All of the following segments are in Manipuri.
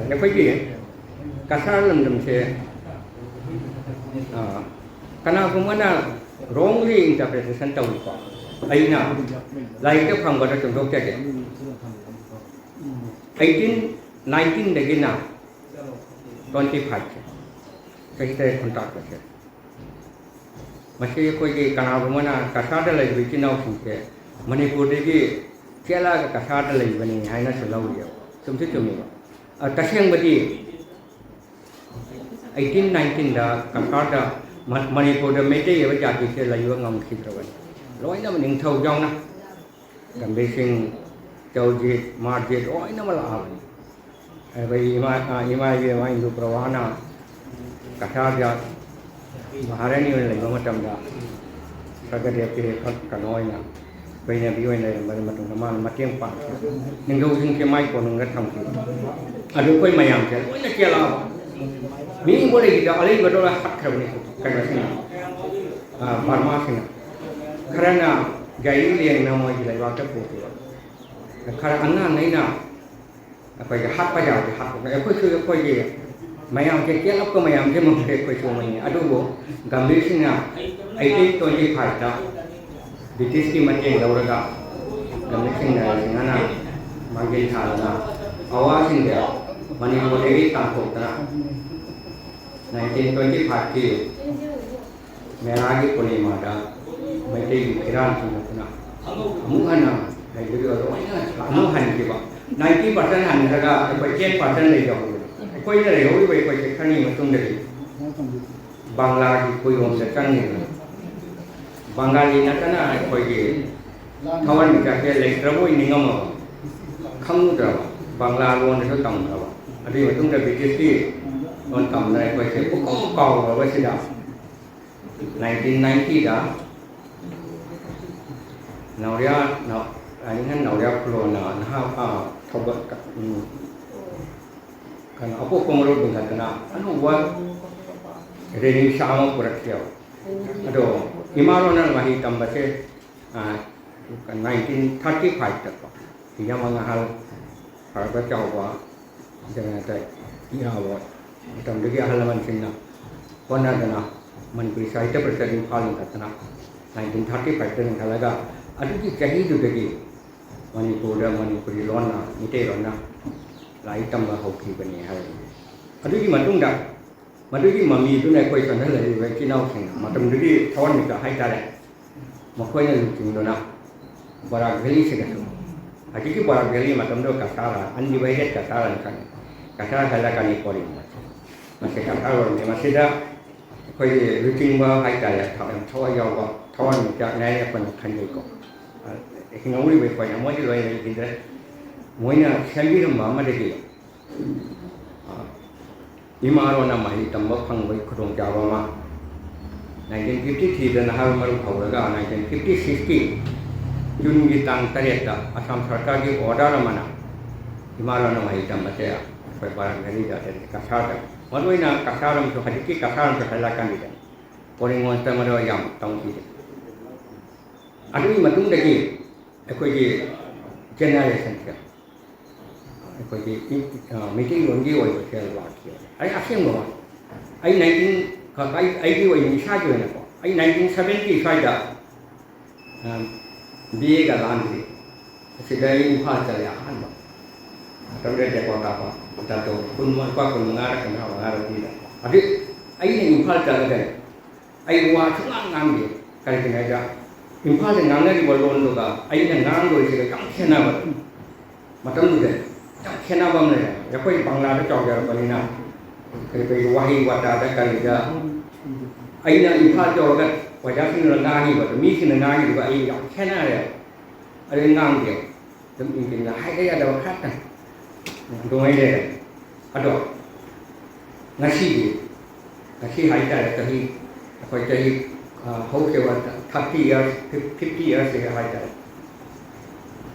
Nếu phải gì cả sao làm thế cái nào cũng là wrongly interpretation tàu đi qua ấy nào lại cái phòng gọi là chúng tôi chơi 19 đấy cái nào 25 cái đấy contact vậy masih kau je kanal mana kasar dah lagi bikin awak sih Manipur degi cila kasar dah lagi bani hai na selalu dia semua tu ni tasing berdi 18-19 dah kasar dah Manipur dah mesti ya berjadi ke lagi orang mesti terus loi na mening thau jong na gambe sing jauji marjit oi na malah Bayi ima ye main du prawana kasar dah Maharani oleh lagi macam dah, sebagai dia pilih kanoi na, bayi nabi oleh baru macam nama mati yang pak, nenggu sing kemai pun nenggat tham sih, aduh kau mayam je, kau nak kela, ni boleh kita alih betul lah hak kerana itu, kerana sini, Burma sini, kerana gaya yang nama je lagi waktu putih, kerana anak ni na, apa je hak pajak, hak, apa je Mayam ke kian apa mayam ke mungkin kau cuma ni. Aduh bo, gambar sini na, 1825 dah, British ki macam orang dah, gambar sini na, mana, manggil thal na, awak sini dia, mana boleh kita tampuk na, 1925 ki, meragi puni mada, macam Iran sini na, muhan na, lagi juga orang ni, muhan kiba, 90% han jaga, 10% lagi jauh. Koi na reo iba koi kekani matung dari Bangla di koi om sekani Bangali na kana koi ke kawan kita ke lektrabo ini ngam kamu dah Bangla luar itu tam dah ada matung dari BTC on tam dari koi ke pukau kau apa sih dah 1990 dah Nauria ini kan Nauria Pulau na thobat kan apa pengaruh dengan kena anu buat reading sama kurat dia aduh imaronan mahi tambah se kan 1935 tak dia mengahal harga jawab dengan ada ia awak tam lagi halaman sini pernah kena menberi itu presiden paling kena 1935 dengan halaga aduh di jadi tu lagi Manipur lona mite lona lai tâm là hậu kỳ bên này hay, ở đây mà đúng đắn, mà đây mà mì chỗ này quay phần đó là về cái nào thành, mà trong đây thon mình cả hai ta đấy, mà quay là chừng đó nào, bara gali sẽ cái cái bara gali mà trong đó cả ta là anh đi về hết cả ta là cả ta hay là cái này còn mà sẽ cả ta rồi mà sẽ đó quay routine vào hai ta là thao dầu vào thao mình cả này là phần thành người có, khi ngồi đi về quay nó mới đi về thì đấy mỗi nhà xem biết mà mà đấy kì, imaro na mahi tambah phang với khung Java mà, 1953 dan hal maru khâu raga 1956 June ki tang tarik dah Assam Sarkar ki order mana, imaro na mahi tambah saya, saya barang ini dah dari kasar dah, malu ina kasar tu hadiki kasar tu halakan dia, orang monster maru yang tahu dia, aduh ini matung lagi, aku je generation dia. Kau je meeting orang dia orang macam lagi. Ayah asing bawa. Ayah 19 kalau ayah dia orang Indonesia juga nak. Ayah 1970 dah. Dia galan dia. Sedai upah caya han. Tapi dia kata apa? Kita tu pun mengarah dia. Adik ayah ni upah caya kan. Ayah wah cuma ngambil. Kalau kena aja. Upah yang ngambil di bawah tu kan. Ayah yang ngambil itu kan kena apa? Macam tu deh. Kena bang ni, ya kau Bangla tu cakap apa ni nak? Kalau wahi wada ada kali dia, ayah impah cakap wajah sini nengahi, wajah mi sini nengahi juga ayah kena dia, ada ngang dia, dan mungkin lah, hai dia ada wakat kan, domai dia, aduh, nasi hai dia tadi, apa jadi, how sewa 30 years, 50 years dia hai dia,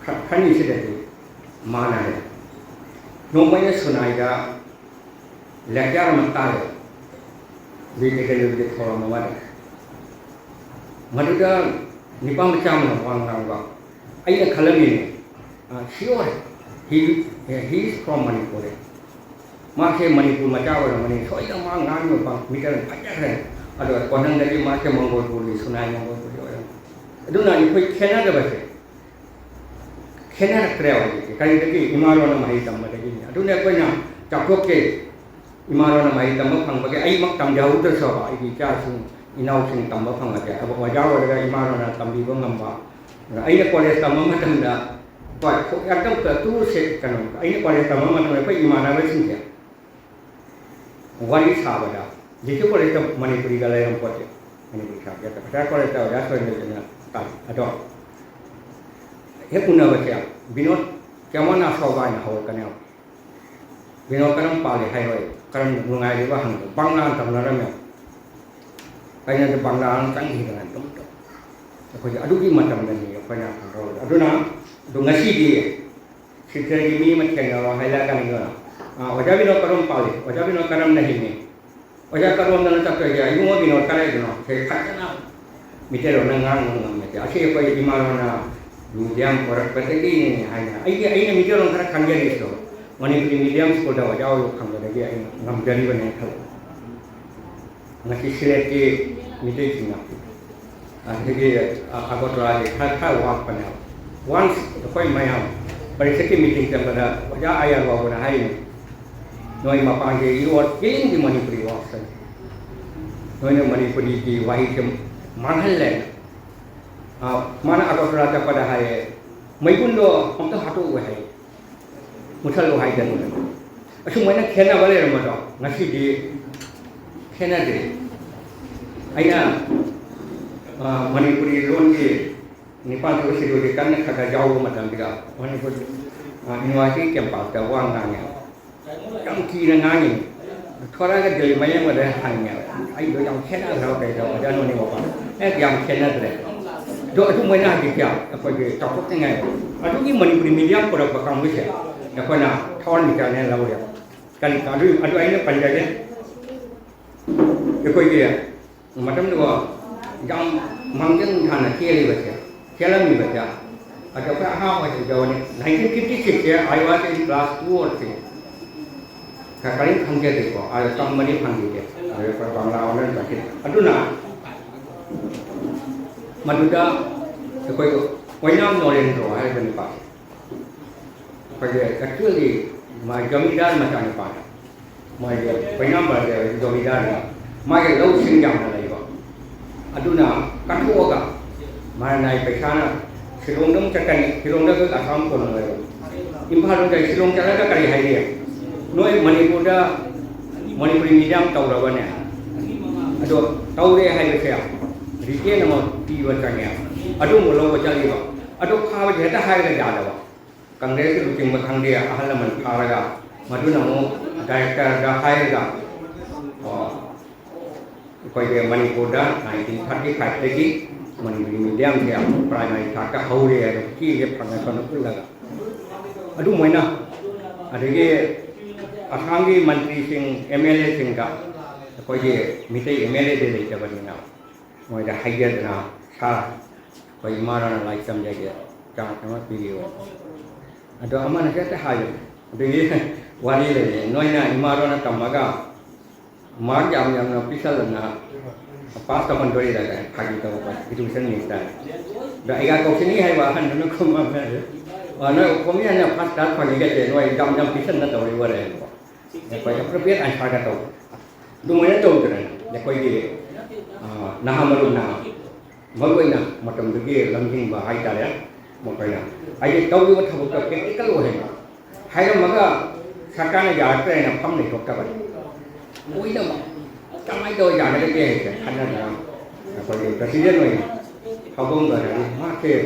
kan ini sudah mana dia. Nomanya Sunaida, lekar mental, bila kita orang mana, maduda nipam macam orang orang, ayah kalau ni, sure he is from Manipur, Masih Manipur macam orang Manipur, so itu mah nganu bang, mikir banyak kan. Ada konon dari masih Mongol Puri, Sunai Mongol Puri orang. Itu nanti kau kena ada bahasa, kena kerja lagi. Kali itu Imaron nama hitam macam ini. Itu nanti kau nak cakap ke Imaron nama hitam macam bagai ayam macam jauh tersebut. Ini cakap inau sing tambah pang aja. Apa wajah orang Imaron tambah ngamba. Ayam kolej tambah macam dah. Baik, yang tu betul sih kan. Ayam kolej tambah macam apa Imaron macam ni. Wali sahaja, jika kolej tu Manipuri galai yang pote, Manipuri sahaja. Tapi kolej tu ya soalnya jenis tak ada. Ia punah baca, binot kemana sogai nak hawa kena. Binot kan pale hai hai, kan mengai dia bahan, banglan tak naramnya. Kayaknya tu banglan canggih dengan tu. Aku jadi aduh macam ni, apa yang aku aduh na, aduh ngasi dia. Cerita ini macam orang hai kan ni orang. Wajah binot karam pale, wajah binot karam nahi ni. Wajah karam dalam tak kerja, ibu mau binot karai tu no. Saya kata na, mikir orang ngang macam. Asyik apa yang mana medium orang petegi ni, ayah mikir orang kerja kerja ni tu. Manipuri medium sekolah wajah orang kerja lagi, ayah ngam jadi banyak hal. Nasi silat ke mikir cina. Jadi aku tu ada hal wak panel. Once, kau mayam. Pada sekali meeting tempat wajah ayah bawa nak hai. Noi mapanggil iwat kiling di Manipuri wasan. Noi Manipuri di wahid mahal le. Mana aku terasa pada hari. Mai pun do, kita hatu wahai. Mutal wahai dan. Asyik mana kena balik ramai dah. Nasi di kena di. Ayah Manipuri loan di Nepal tu sih di kan kata jauh macam dia. Manipuri Universiti campus dah wang nanya. Yang kira nanya, thora kan jadi macam ada hanya. Ayo yang kena tahu dah tahu jangan ni apa. Yang kena tu. Do itu mana dia apa dia cakap dengan. Aduh ni Manipuri medium pura bakam macam. Apa nak thon ni kan lalu dia. Kan aduh ini panjang dia. Ikut dia. Macam tu yang mungkin hanya kiri baca. Kira ni baca. Ada apa hal macam jauh ni. 1956 ya, I was in class 2 or 3. Kali khangge dekho, ada tambari khangge dia. Ada Bangla orang sakit. Aduh na, maduda, koi koinam nolen roh, ada ni pak. Pada actually, jamidar macam ni pak. Koinam berada jamidar, mai lau sinjam na lagi pak. Aduh na, kaku oga, mana naik pesana, silong dong cakap, silong dong asam pun lagi. Impal dong cakap silong cakap kali hari dia. Noi Manipur dah Manipuri medium tahu dah banyak. Aduh tahu dia hai macam. Rike nama ti macamnya. Aduh mula macam ni. Aduh kau jadi hai dah jadi. Kangres itu cuma kang dia ahal man karaga. Madu nama director dah hai dah. Kau dia Manipur dah 1935 lagi Manipuri medium dia primary kakak hau dia. Kiri dia pernah kena pula. Aduh mana? Ada ke Ashangi Menteri sing MLA sing ka ko ye mitai MLA de le jabani na mo da hayya na sa ko Imaron lai sam ja ge ka ma video ado amana ka ta hayo de wali le noi na Imaron tamaga mar jam jam na pisal na pas ta kon dori da ka gi ta ko itu sen ni ta da iga ko sini hai wa han no ko ma me no ko mi na pas ta ko ni ge de noi jam jam pisal na dori wa le Kau yang berbeza antara tahu, dunia tahu tu kan, kau ini nah malu nah, malu nah, macam tu dia langsung bahaya dah ya, macam ni. Aje tahu juga tahu tak, kalau orang, hai maka sekarang jadi apa yang pam ni tak tahu. Oh ini mah, kamai tu jadi apa dia, kerana dah, kau ini presiden ni, kau pun berada, macam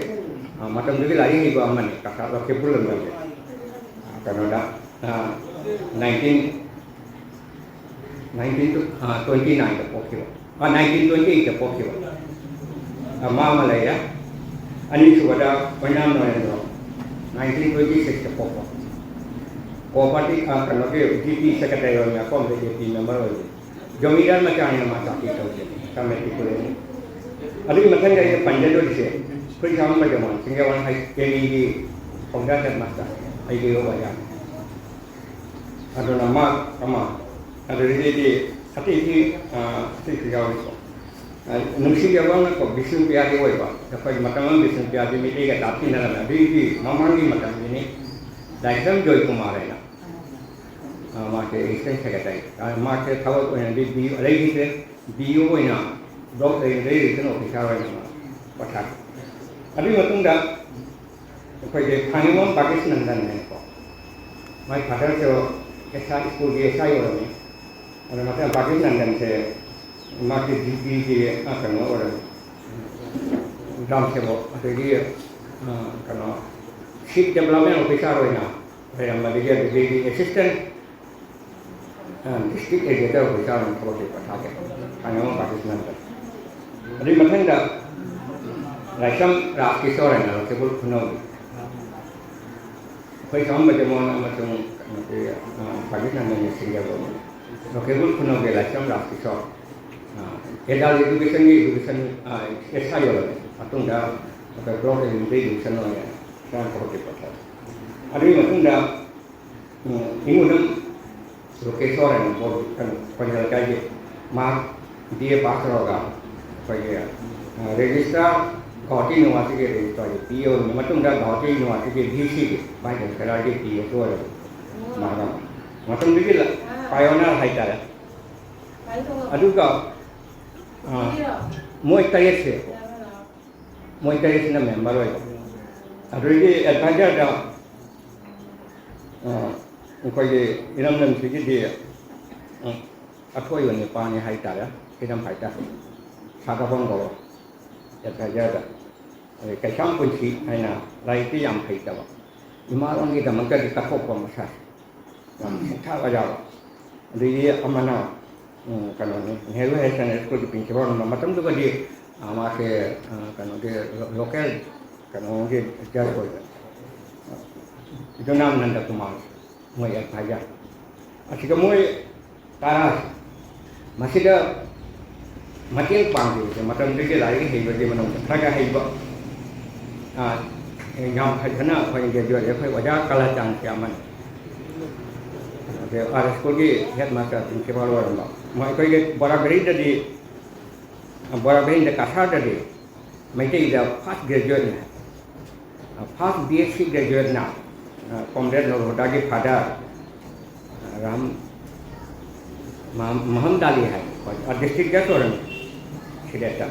macam tu dia lagi ni gua aman, kakak lagi pulang lagi, kerana dah. 1929 the popular. 1928 the popular. Malaya. Ani sudah penam no 1926 the popular. Kopati kalau ke GP secretary orangnya kom GP member orangnya. Jamidar macam mana kita kami itu ni. Aduh macam ni panjang tu dia. Kau sama macam mana? Sehingga orang hai kini di penggantian masa. Hai dia wajah. aduna ma kama aduridi hati hati jauh nusi jawab ko bisu piadi woi ba dapat matam bisu piadi miti ka tapi nala di mamangi matam ini daikam joy kumare na mate isen segatai mate thawat ko di bi alai di bio ko na dok dei no pisara na pathak abi matunda ko je Taiwan Pakistan dan ne ko mai father jo esa school ge esa yo ne ada mate Pakistan dan se market GP के करना और ग्राम सेवक अतः करना शिप डेवलपमेंट ऑफिसर होना फिर हम Madhya Pradesh assistant district editor officer हम थोड़ा सा पढ़ा के खाने में पाकिस्तान का अभी मतलब दा राइसम रात की सोरे ना केवल खुनो कोई काम बजे मोन मतलब पाकिस्तान में सिंगापुर में केवल खुनो के राइसम रात की सोरे Edal education esa yo le atung da apa blog education no ya kan ko ke pata ari matung da ingudam professor and board kan panjal kai ma dia pasro ga pai register Gauti University ke register PO matung da Gauti University ke BC ke pai kan kara ke PO so le ma ga matung di la pioneer hai ta adu ka Moi tayet se, moi tayet na member hoy. Adoi advisor da, ko ye iram nam se di, athoi one pa ni hai ta ya, iram hai ta. Saga pon ko, advisor da. Kai sam pun si hai na, lai ti yam hai ta ba. Imaron ni da man ka di ka ko ma sa. Tha ga ja. Di amana kalau ni Nehru National School di Principal macam tu kan dia amak kalau dia lokal kalau dia jauh itu nama nanda kumar moi saja asyik moi taras masih ada macam panggil macam dia lagi hebat dia mana mereka hebat yang kerana apa yang dia jual dia wajah kalah jangan kiaman ada sekolah ni headmaster Principal orang mai ko ge barabari da di barabari da kasar da di mai te da first graduate na first BSc graduate na comrade no da ge father ram Muhammad Ali hai और district ga soran sideta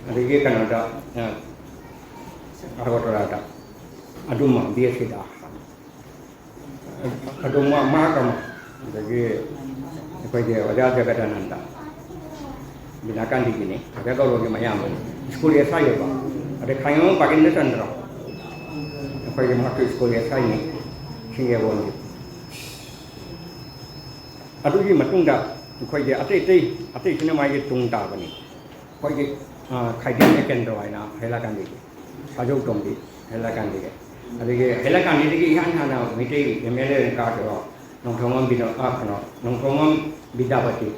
adi ge kanada argotora da aduma BSc da aduma mahakam da ge ko je wajah jagadananda binakan di sini ada kalau ke mayam school ya saya ba ada kayong pakin tandra ko je masuk school ya saya ni Singapore ni adu ji matung da ko je ate sini mai tung ta ba ni ko je khai din ken ro ai na hela kan di sajok tong di hela kan di ade ge hela kan di ki han na mi te MLA ka ro nong thong bino akno nong thong bidapati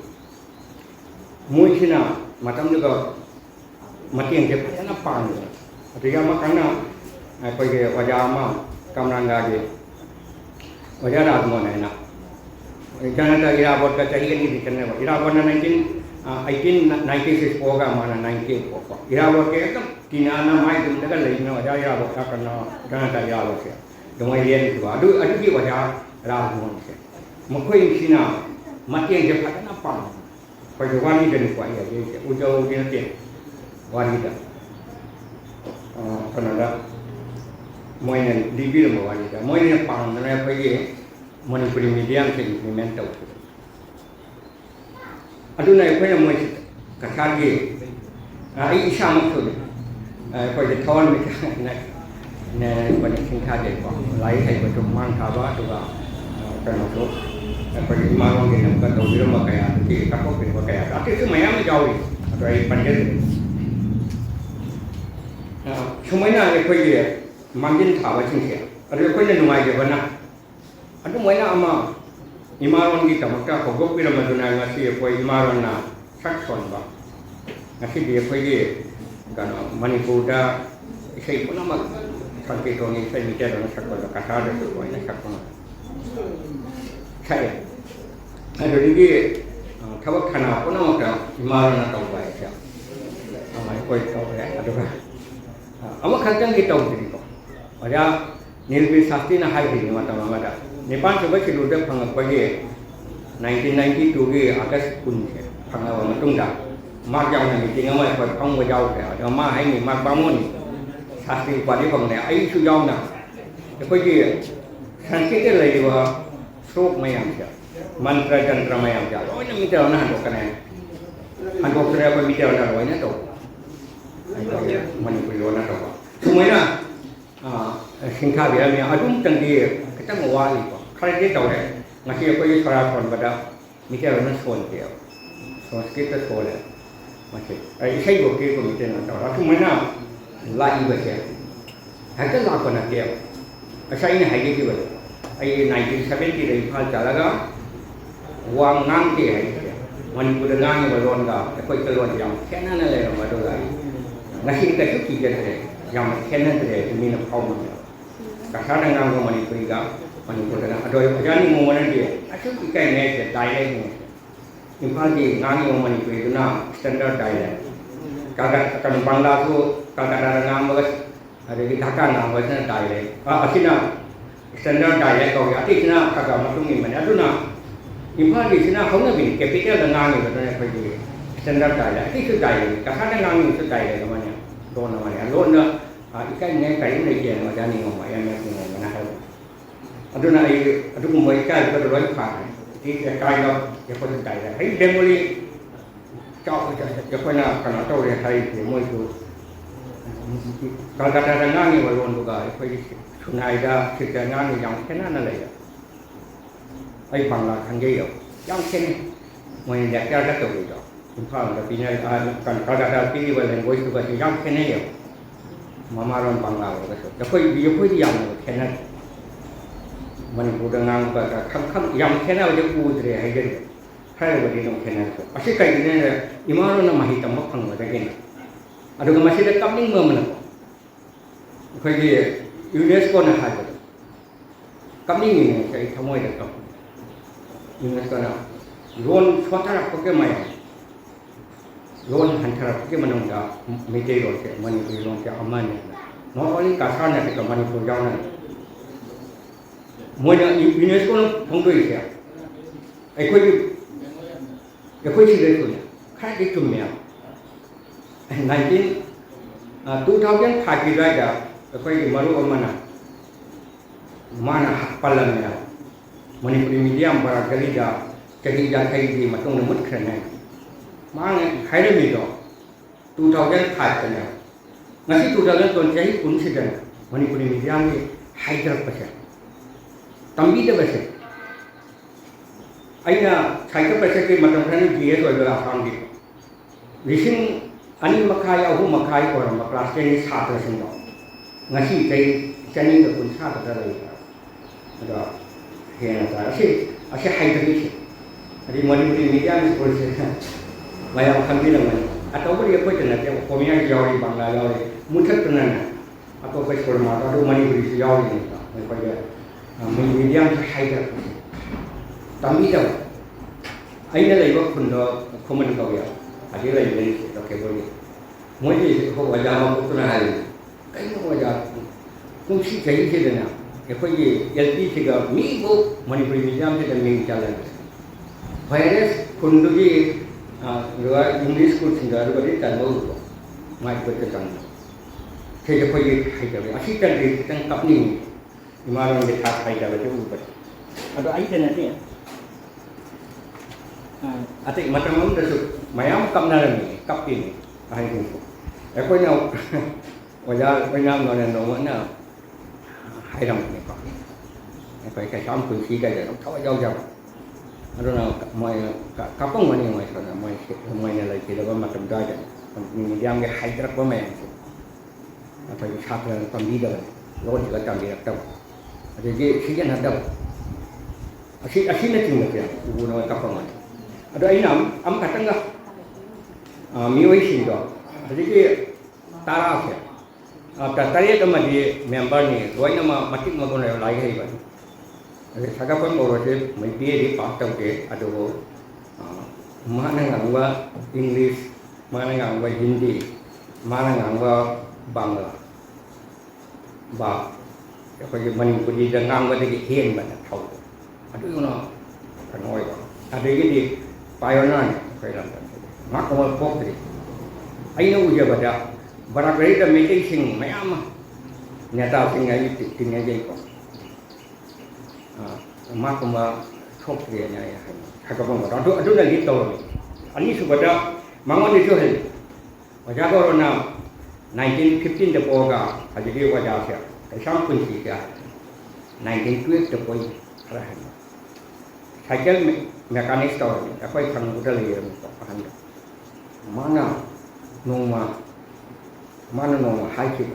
muisina matam juga mati yang dia pernah pan artinya makana apa ye wajama kamranga ge wajara admona na jangan ada irabot ka chahiye ni dikne irabot na 1896 hoga mana 98 hoga irabot ke ekam kinana mai dum daga leina wajara irabot ka kana jangan ada irabot ya domai lian itu adu ki wajara radmon se mukoi sina mati yang dia pakai apa? Pada wali dan kuai aja, ujau dia nanti wali dah. Kanada, moinen libir mau wali dah. Moinen pang, mana pergi manipuri medium se implement tahu. Aduh naik punya moin kasar ge, ini sama tu. Pada tahun mereka naik pada singkat je, lain saya betul mang khabar tu lah, kan tu. Pergi malam ni nampak tahu dia makai apa, kita kau pergi makai apa. Tapi itu mayam jauh ni, atau panjang ni. Semuanya ni pergi mungkin tahu macam ni. Ada pergi numai je benar. Ada mana ama imaron kita maka kau gop bila maduna ngasih pergi imaron na sakson ba. Ngasih dia pergi kan Manipur dah saya pun nama sampai tu ni saya mikir orang sakson kasar tu, orang sakson. 차이. 아주 이게 타박 하나 끊어먹다 이마로나 떠고 봐야죠. 아마 거의 떠고 해. 아주 아마 각장 게 떠고 드리고. 어자 निर्वी Shastri ना हाई थी माता माता नेपाल से बच्चे लोग फंगा पढ़े 1992 के अगस्त कुन के फंगा वाला तुंगा मार जाओ ना मीटिंग में पर फंग वो जाओ के और मार है नहीं मार बामों नहीं शास्त्री पार्टी फंगने आई शु जाओ ना तो कोई ये संस्कृत ले वो श्लोक में आम जा मंत्र तंत्र में आम जा रोई ना मित्र ना हंडो करने हंडो करने पर मित्र ना रोई ना तो मणिपुरी रोना तो सुमें ना सिंखा भी है मैं अदुम तंगी कितना मवाली को खरीद के तो है मसीह कोई थोड़ा फोन बता मिटे वाला सोन के संस्कृत सोल है मसीह ऐसे ही बोके को मिटे ना तो रातु में ना लाई बचे है तो लाख ना के ऐसा ही नहीं है कि बोले ये 1970 रही फाल चला गा वांग नाम के है मणिपुर नाम ये बोलों का कोई कलों जाम क्या ना ले रहा मधु गाई मसीह का चुकी जैसे जाम क्या ना ले मीन फाउंड कसार नाम को मणिपुरी का मणिपुर का अदो जानी मोमन दिए अच्छा इकाई ने के डायलेक्ट में इम्फाल की नानी को मणिपुरी तो नाम स्टैंडर्ड डायलेक्ट कागा कन बांग्ला को कागा नाम बस अरे की ढाका नाम बस ना डायलेक्ट असिना स्टैंडर्ड डायलेक्ट हो गया इतना कागा मतुंग इन मने अदुना इम्फाल की सिना होना भी कैपिटल नाम में तो ने कोई स्टैंडर्ड डायलेक्ट इस डायलेक्ट कसार नाम में तो डायलेक्ट माने दोनों माने लोन इकाई ने कहीं नहीं किया ना जानी हो माया में क्यों मना है अदुना ये अदुक मोई का तो रोई खा है ठीक है काय का ये कोई डायलेक्ट है डेमोली चाव ये कोई ना करना तो ये है ये मोई को कलकत्ता रंगा नहीं वो लोन बुका ये कोई सुनाई दा सिर्फ रंगा नहीं जाऊँ क्या ना ले आई बांग्ला खंगे यो जाऊँ क्या नहीं मोई ने क्या करते हो जो इम्फाल का पीने कलकत्ता पीने वाले लैंग्वेज तो बस जाऊँ क्या नहीं यो मामारों बांग्ला वाला तो कोई याम नहीं खेलना मणिपुर नाम का खम याम खेलना वो जो कूद रहे हैं जरूर है वो दिन खेलना तो अच्छे कई दिन इमारों ने महित मत फंग वाला के ना अरे तो मशीन कब नहीं ममन कोई ये यूनेस्को ने हाथ कब नहीं है कई थमोई तक कब यूनेस्को ना लोन छोटा रखो के माया लोन हंटर के मनोंगा मिटे लोन के मणिपुरी लोन के अम्मा ने नॉट ओनली कासार ने के मणिपुर जाओ ना मोया यूनेस्को ने फंगो ही क्या एक कोई चीज़ देखो ना खाए देख तुम में 2005 की राजा कोई मरु अम्मा माना पल्ला में मणिपुरी मीडियम बड़ा गली जा कहीं दी मतों ने मुट करना मांग हायरे में तो 2005 का ना नसी 2000 चाहिए कौन से जन मणिपुरी मीडियम में हाइडर पचे तंबी तो बचे अइना हाइडर पचे के मतलब है नहीं जीएस वगैरह आसाम की रिशिंग अनिल मखाई अहू मखाई को हम क्लास के लिए छात्र सिंह नसी कई चनी का कुछ छात्र कर रही है तो ये ना था ऐसे हाइडर की अरे मणिपुरी मीडियम में कोई से माया खंबी long on atau beri apa je nak tengok komia jauh bangla jauh mudah tenan atau apa sekolah mata atau mani beri jauh ni mereka dia medium higher tapi dah aina lagi buat pun dah komen kau ya ada lagi ni tak boleh mungkin kau wajah aku tu nak hari kau wajah kunci jadi je na apa ye LP juga minggu mani beri medium je dan minggu jalan virus pun tu je luar English school sehingga luar itu tak mahu tu, mai berkesan. Saya kau ye hai jaga, asyik tak di tengkap ni, imaran di tak hai jaga tu buat. Ada air dan nanti. Atik macam mana tu? Mayam kap nalar ni, kap ini, hai tu. Aku ni, wajah mana mana hai ram ni kau. Aku ikan sam pun sih kan, kau jauh. Ada nak kapung mana yang macam mana, mana lagi kita macam dah je, ni dia ambil hydra apa macam tu, apa yang छात्र तंबी dah, लोग juga तंबी रखता, ada je sekian ada, asyik nak tinggal dia, guna kapung mana, ada ini am kata enggak, miwai sih dah, ada je taraf ya, tari itu mah dia member ni, dua nama mati magon yang lagi hari Sakapan borose media di patau ke aduh mana ngangwa English mana ngangwa Hindi mana ngangwa Bangla ba apa je Manipuri dan ngangwa di Hien mana tahu aduh you know kanoi ba ada di payonan kailan mak kamal pokri ayo uja bada barakari da meeting mayama nyata sing ai tinggal jadi kok mak kuma thok dia nya ya hakapon ba adu na lito ani subada mangon itu hel wajah corona 1915 de boga ajidi wajah sia kasam kunci ya 1912 de boy rahan cycle mechanic store apa yang udah lihat pahan mana noma high kick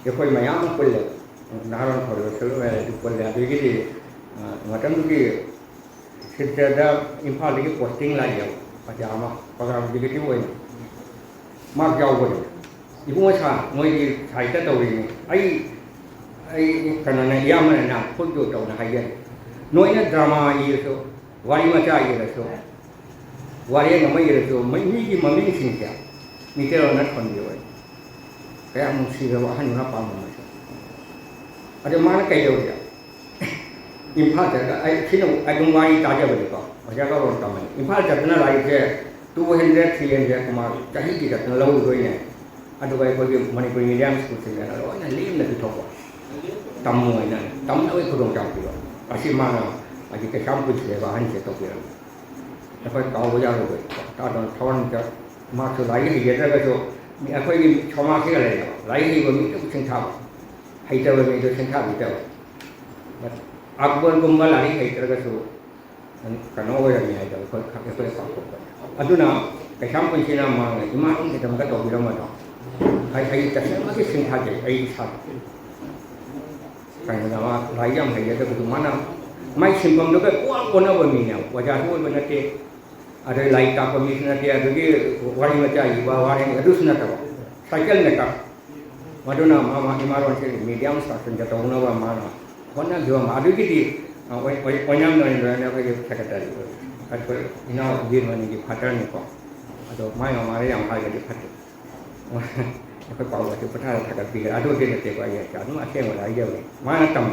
ya koi mayam kulle naron khoro selo itu kulle adu gidi macam tu ki sejada impal lagi posting lagi ya pajama program begitu ini mak jauh boleh ibu macam mau di saya tahu ini ai karena ia mana pun tu tahu nak ayat noina drama ini tu wari macam ini tu wari nama ini tu ini mami singkir ni kalau nak kondioi kayak musik bahan mana paham macam ada mana kayak dia impal jaga sini agam wari taja boleh kau macam kau orang tahu impal jaga na lagi je 200 300 kemar cahaya kita na lalu doi ni ada baik bagi Manipuri medium school sini na lalu ni lim lagi tahu tamu ni tamu ni kurang jauh juga pasti mana lagi ke kampus je bahan je tahu dia apa kau boleh lalu tak ada kawan je masuk lagi dia jaga tu ni aku ini cuma sekali lagi ni itu sengkap hai tahu ni itu sengkap itu Akbar gumbal lari hai terus tu kan orang ni ada kau kau aduna kasam pun sini mana imam kita mungkin tahu bilang mana hai terus masih sengkap je hai sah kan nama rayam hai ada tu mana mai simpang tu kan kuat kona berminyak wajah tu benar ke ada light apa misalnya dia tu wari macam iba wari itu sunnah tahu cycle ni tak maduna mama imaron sini medium station jatuh nama mana Kona juga madu kiri, orang yang orang yang sekretari, atau ina Jerman ini pattern ni kok, atau mai amare yang hal jadi pattern. Aku tahu itu pattern tak kiri, atau dia nanti kau ayat, jadi macam mana ayat ni, mana tam.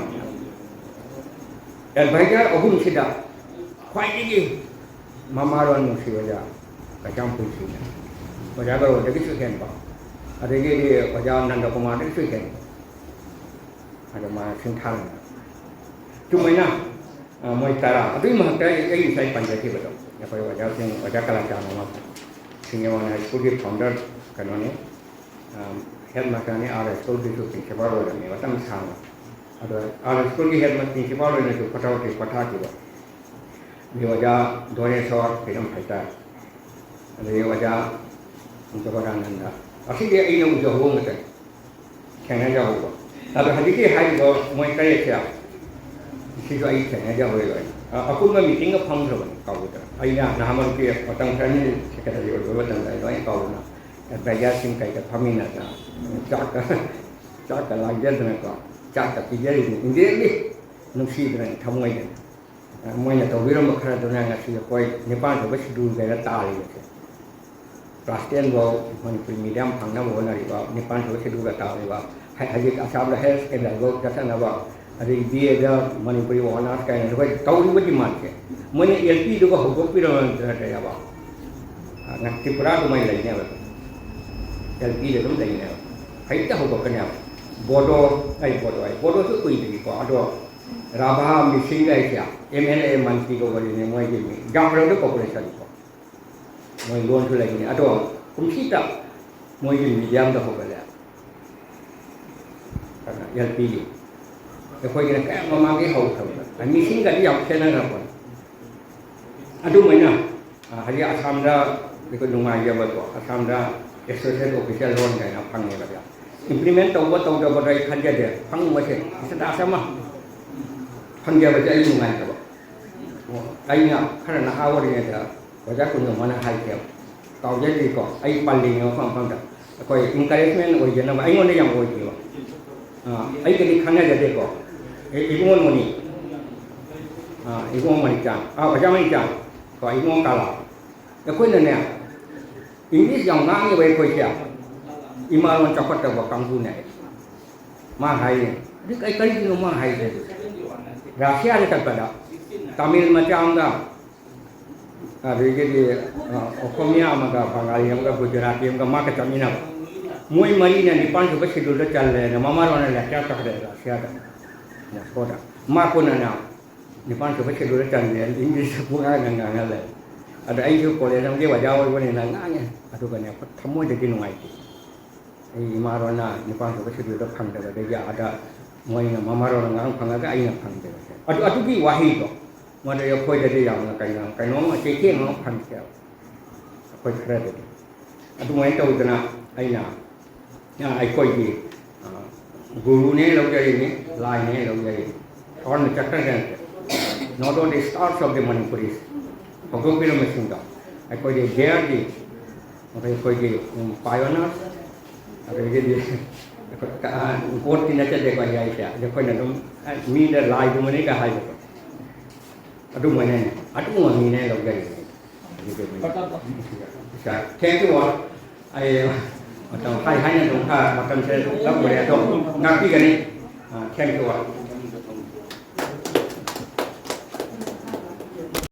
Dan baiknya aku mesti dah, kau ini mamaran mesti aja, kacang pun sih. Baca kalau jadi sukan pak, ada jadi baca nanda pemain sukan, ada macam thang. Cuma na mau tara, tapi mah kita saya panjat itu betul. Ya kalau wajah kalah jangan mah. Sehingga mana school founder kan mana head master ni ada school itu principal orang ni, macam sama. Ada school head master principal orang itu patah juga. Dia wajah dua sor film fighter. Dia wajah untuk orang anda. Asyik dia ini udah huang betul. Kena jauh. Tapi hadis hari itu mau kaya siapa? Sisi ai kena jauh lagi. Aku mah meeting ke phang terus kau tu. Ayah nama dia orang kami sekadar dia orang lain kau na. Belajar sing kai ke phamina na. Cak lagi dan kau. Cak tiga ini. Ini ni nusi dengan kamu aja. Muanya tahu biru makara tu nang ngasih kau. Nepal tu bersih dulu gaya tali. Plastian bawa Manipuri medium phang na bawa nari bawa. Nepal tu bersih dulu tali bawa. Haji asal dah health ke lagu kata na bawa. Ada dia ada Manipuri warna sekarang tu tahu ni macam mana? Mana LP tu kau hukum pira ada apa? Nak Tripura tu main lagi ni apa? LP tu main lagi ni apa? Hai tak hukum kena apa? Bodoh tu koi lagi kau ada Rabah missing lagi siapa? MLA mantri kau beri ni muai ni. Gambar tu kau boleh cari kau. Muai loan tu lagi ni. Ada kumsi tak muai ni jam dah hukum lah. Karena LP Kau ini kan memakai haus haus. Missing kan dia apa kena apa? Aduh mana? Hari asam dah ikut rumah dia betul. Asam dah SOS official loan kan apa ni kerja. Implement tahu dah berdaya kerja dia. Pang macam. Kita asam mah. Pang dia baca ilmu kan tu. Ayah kerana awal ni dah. Baca kuno mana hal dia. Kau jadi kau. Ayah paling yang faham dah. Kau encouragement original. Ayah mana yang original. ai cái đi khăn này là có ý muốn money ý muốn money chẳng bây giờ money chẳng có ý muốn cả là cái quên này nè English dòng ngang như vậy quay chèo ý mà nó cho phát triển vào công này mà hay cái gì nó mà hay đấy Russia thì thật vậy đó Tamil mà chẳng đó rồi cái gì Okhomia mà cả Bengali mà cả Gujarati mà cả mà cái Tamil nào mỗi mấy này đi bán cho schedule đó ਚੱਲ ਰਿਹਾ mama nó là क्या कर रहा है क्या है छोटा माँ को ना đi bán cho schedule đó ਚੱਲ ਰਿਹਾ English cũng ngang ngang lại ada ai जो college हम के वजह वो ने ngang ngang itu kan ya semua jadi nungai ai marona đi bán cho schedule đó phang được đấy ada mỗi người mama nó ngang phang cái ai ngang phang được atu bi wahi to mà đây khôi jadi yang cái nó mà chơi nó phang theo khôi khare đấy atu mấy tàu đó ai nào ai coi gì guru ne lâu dài ne lai ne lâu dài còn một chapter này not only stars of the Manipuris có cái film mình xem đó ai coi gì dễ gì ai coi gì pioneers ai cái gì cả cốt thì nó sẽ để coi ai sẽ để coi là nó mi đã lai của mình cái hay rồi adu mình này adu mình này lâu dài thank you all ai macam hai hanya dong macam saya lakukan itu nanti kan ni thank you